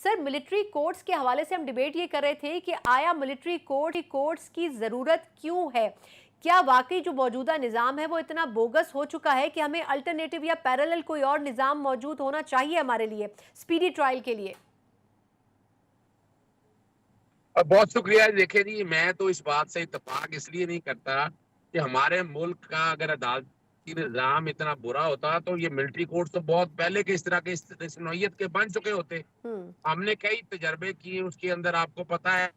Sir, military courts के हवाले से हम डिबेट ये कर रहे थे कि आया मिलिट्री कोर्ट्स की ज़रूरत क्यों है? क्या वाकई जो मौजूदा निज़ाम है वो इतना बोगस हो चुका है कि हमें अल्टरनेटिव या पैरेलल कोई और निज़ाम मौजूद होना चाहिए हमारे लिए स्पीडी ट्रायल के लिए? बहुत शुक्रिया। देखिए जी, मैं तो इस बात से इत्तेफाक इसलिए नहीं करता कि हमारे मुल्क का अगर अदालती निज़ाम इतना बुरा होता तो ये मिलिट्री कोर्ट तो बहुत पहले के इस तरह के इस नौइयत के बन चुके होते। हम्म। हमने कई तजर्बे किए, उसके अंदर आपको पता है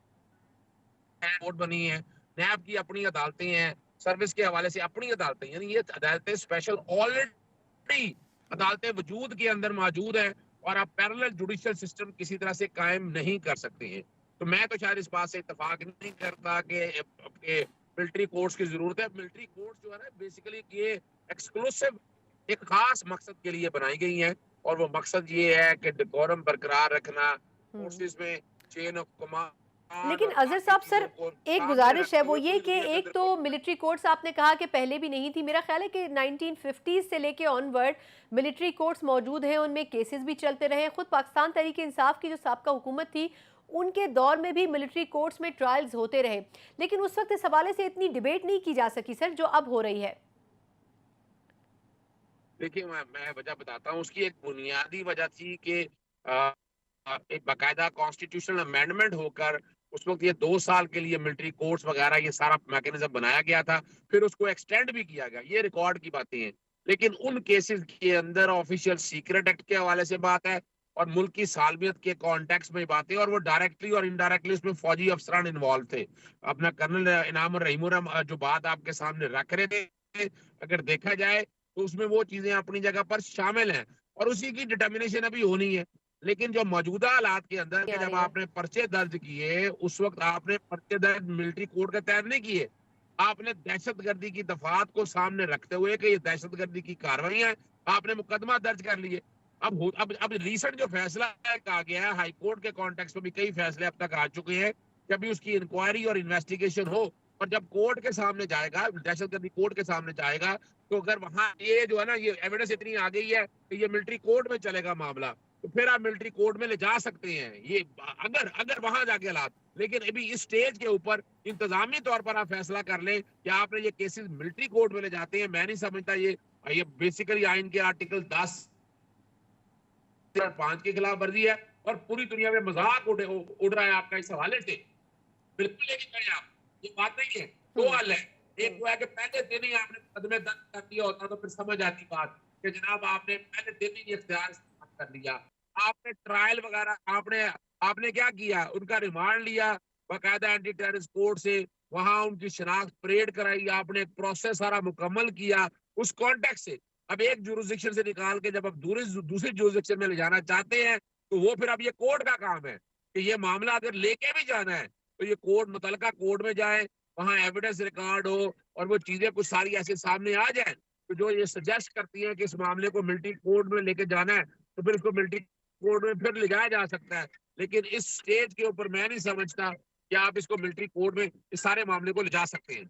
कोर्ट बनी है, नैब की अपनी अदालतें हैं, सर्विस के हवाले से अपनी अदालतें, यानी ये अदालतें स्पेशल ऑलरेडी अदालतें वजूद के अंदर मौजूद है और आप पैरेलल जुडिशियल सिस्टम किसी तरह से कायम नहीं कर सकते हैं। तो मैं तो शायद इस बात से इत्तेफाक नहीं करता कि मिलिट्री कोर्ट्स की जरूरत है। मिलिट्री कोर्ट्स जो है ना, बेसिकली ये एक्सक्लूसिव एक खास मकसद के लिए बनाई गई है और वो मकसद ये है कि डेकोरम बरकरार रखना, हम्म। फोर्सेस में चेन ऑफ कमांड लेकिन और अजहर बाकी साहब, चीजों सर, को एक सामने गुजारिश है रखते वो हुए ये पूरी कि दुनिया के एक अंदर तो मिलिट्री कोर्ट्स आपने कहा कि पहले भी नहीं थी, मेरा ख्याल है कि 1950 से लेके ऑनवर्ड मिलिट्री कोर्ट्स मौजूद हैं, उनमें केसेस भी चलते रहे। खुद पाकिस्तान तहरीक इंसाफ की जो साबका हुकूमत थी उनके दौर में भी मिलिट्री कोर्ट्स में ट्रायल्स होते रहे, लेकिन उस वक्त इस हवाले से इतनी डिबेट नहीं की जा सकी सर जो अब हो रही है। देखिए, मैं वजह बताता हूँ। उसकी एक बुनियादी वजह थी कि एक बाकायदा कॉन्स्टिट्यूशनल अमेंडमेंट होकर उस वक्त ये 2 साल के लिए मिलिट्री कोर्ट्स वगैरह ये सारा मैकेनिज्म बनाया गया था। फिर उसको एक्सटेंड भी किया गया, ये रिकॉर्ड की बातें हैं। लेकिन उन केसेस के अंदर ऑफिशियल सीक्रेट एक्ट के हवाले से बात है और मुल्क की सालमियत के कॉन्टेक्स्ट में बातें, और वो डायरेक्टली और इनडायरेक्टली उसमें फौजी अफसरान इन्वॉल्व थे। अपना कर्नल इनाम और रहीम जो बात आपके सामने रख रहे थे, अगर देखा जाए तो उसमें वो चीजें अपनी जगह पर शामिल हैं और उसी की डिटर्मिनेशन अभी होनी है। लेकिन जो मौजूदा हालात के अंदर के आ जब रही है। आपने पर्चे दर्ज किए, उस वक्त आपने पर्चे दर्ज मिलिट्री कोड के तहत नहीं किए। आपने दहशतगर्दी की दफात को सामने रखते हुए कि ये दहशतगर्दी की कार्रवाई है, आपने मुकदमा दर्ज कर लिए। अब रिसेंट जो फैसला है कहा गया है, हाई कोर्ट के कॉन्टेक्स्ट में भी कई फैसले अब तक आ चुके हैं कि अभी उसकी इंक्वायरी और इन्वेस्टिगेशन हो और जब कोर्ट के सामने जाएगा, दहशतगर्दी कोर्ट के सामने जाएगा, तो अगर वहां ये जो है ना, ये एविडेंस इतनी आ गई है कि ये मिलिट्री कोर्ट में चलेगा मामला, तो फिर आप मिलिट्री कोर्ट में ले जा सकते हैं ये, अगर अगर वहां जाके हालात। लेकिन अभी इस स्टेज के ऊपर इंतजामी तौर पर आप फैसला कर लें कि आपने ये केसेस मिलिट्री कोर्ट में ले जाते हैं, मैं नहीं समझता। ये बेसिकली आइन के आर्टिकल 10 और 5 के खिलाफ वर्जी है और पूरी दुनिया में मजाक उड़ रहा है आपका इस हवाले से। बिल्कुल लेके जाए आप, ये बात नहीं है। दो हम्म। हल है। एक हम्म। तो है कि पहले दिन ही आपने मुकदमे दर्ज कर दिया होता तो फिर समझ आती बात कि जनाब आपने पहले दिन ही इख्तियार इस्तेमाल कर लिया। आपने ट्रायल वगैरह आपने आपने क्या किया, उनका रिमांड लिया बाकायदा एंटी टेररिस्ट कोर्ट से, वहां उनकी शनाख्त परेड कराई, आपने एक प्रोसेस सारा मुकम्मल किया उस कॉन्टेक्स्ट से। अब एक जुरिस्डिक्शन से निकाल के जब आप दूसरी जुरिस्डिक्शन में ले जाना चाहते हैं, तो वो फिर अब ये कोर्ट का काम है कि ये मामला अगर लेके भी जाना है तो ये कोर्ट, मुतलका कोर्ट में जाए, वहां एविडेंस रिकॉर्ड हो और वो चीजें कुछ सारी ऐसे सामने आ जाए तो जो ये सजेस्ट करती है कि इस मामले को मिलिट्री कोर्ट में लेके जाना है, तो फिर उसको मिलिट्री कोर्ट में फिर ले जाया जा सकता है। लेकिन इस स्टेज के ऊपर मैं नहीं समझता कि आप इसको मिलिट्री कोर्ट में इस सारे मामले को ले जा सकते हैं।